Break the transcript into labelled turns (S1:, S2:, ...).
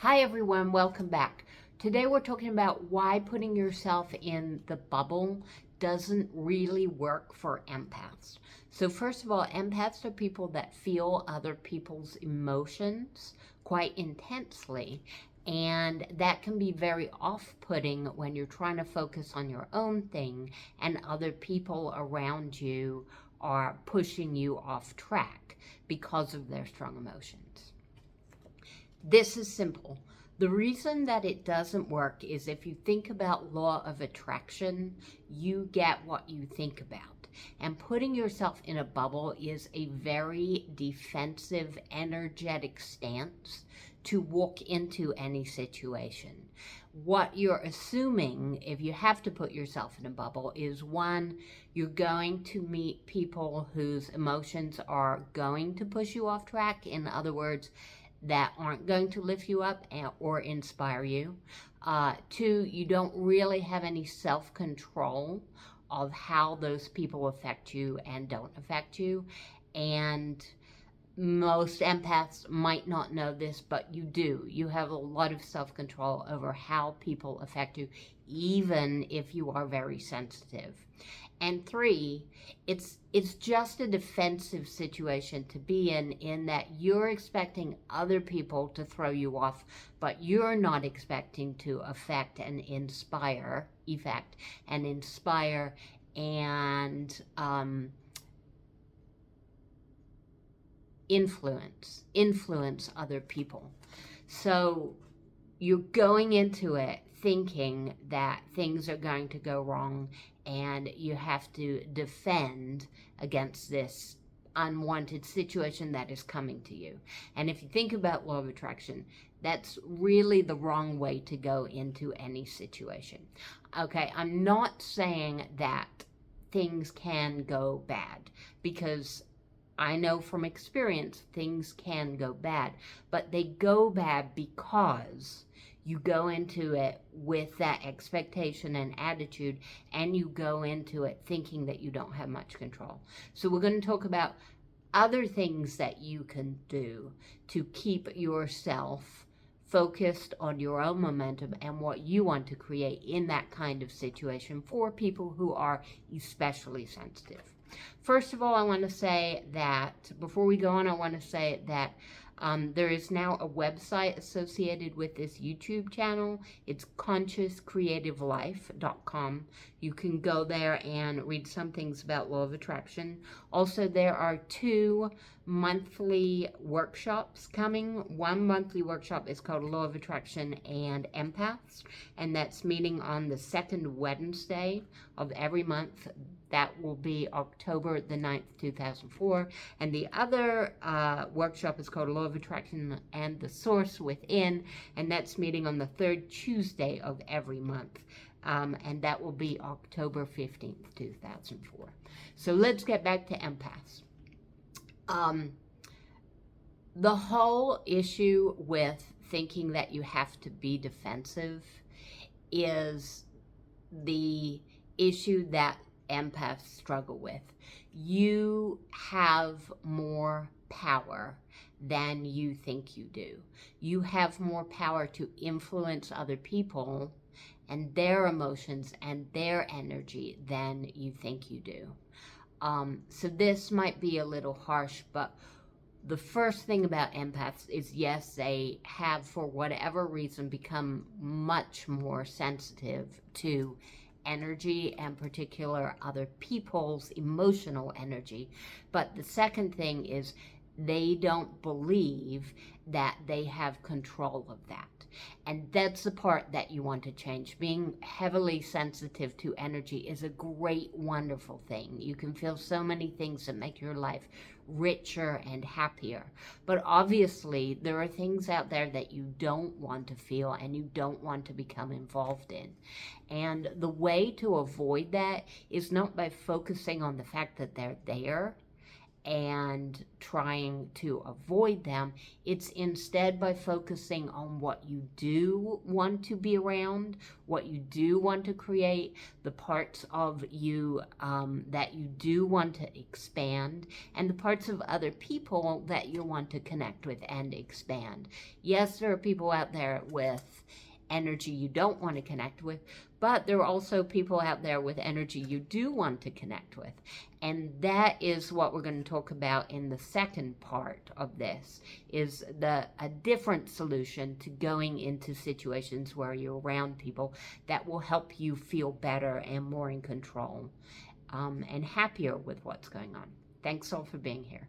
S1: Hi everyone, welcome back. Today we're talking about why putting yourself in the bubble doesn't really work for empaths. So first of all, empaths are people that feel other people's emotions quite intensely, and that can be very off-putting when you're trying to focus on your own thing and other people around you are pushing you off track because of their strong emotions. This is simple. The reason that it doesn't work is if you think about law of attraction, you get what you think about. And putting yourself in a bubble is a very defensive, energetic stance to walk into any situation. What you're assuming, if you have to put yourself in a bubble, is one, you're going to meet people whose emotions are going to push you off track. In other words, that aren't going to lift you up or inspire you. Two, you don't really have any self-control of how those people affect you and don't affect you. And most empaths might not know this, but you do. You have a lot of self-control over how people affect you, even if you are very sensitive. And three, it's just a defensive situation to be in that you're expecting other people to throw you off, but you're not expecting to affect and inspire and influence other people. So you're going into it thinking that things are going to go wrong and you have to defend against this unwanted situation that is coming to you. And if you think about law of attraction, that's really the wrong way to go into any situation. Okay, I'm not saying that things can go bad, because I know from experience things can go bad, but they go bad because you go into it with that expectation and attitude, and you go into it thinking that you don't have much control. So we're going to talk about other things that you can do to keep yourself focused on your own momentum and what you want to create in that kind of situation for people who are especially sensitive. First of all, I want to say that, before we go on, I want to say that there is now a website associated with this YouTube channel. It's consciouscreativelife.com. You can go there and read some things about law of attraction. Also, there are 2 monthly workshops coming. One monthly workshop is called Law of Attraction and Empaths, and that's meeting on the second Wednesday of every month. That will be October the 9th, 2004. And the other workshop is called Law of Attraction and the Source Within, and that's meeting on the 3rd Tuesday of every month. And that will be October 15th, 2004. So let's get back to empaths. The whole issue with thinking that you have to be defensive is the issue that empaths struggle with. You have more power than you think you do. You have more power to influence other people and their emotions and their energy than you think you do. So this might be a little harsh, but the first thing about empaths is, yes, they have, for whatever reason, become much more sensitive to energy, and particular other people's emotional energy. But the second thing is they don't believe that they have control of that. And that's the part that you want to change. Being heavily sensitive to energy is a great, wonderful thing. You can feel so many things that make your life richer and happier. But obviously, there are things out there that you don't want to feel and you don't want to become involved in. And the way to avoid that is not by focusing on the fact that they're there and trying to avoid them. It's instead by focusing on what you do want to be around, what you do want to create, the parts of you that you do want to expand, and the parts of other people that you want to connect with and expand. Yes, there are people out there with energy you don't want to connect with, but there are also people out there with energy you do want to connect with. And that is what we're going to talk about in the second part of this, is a different solution to going into situations where you're around people that will help you feel better and more in control, and happier with what's going on. Thanks all for being here.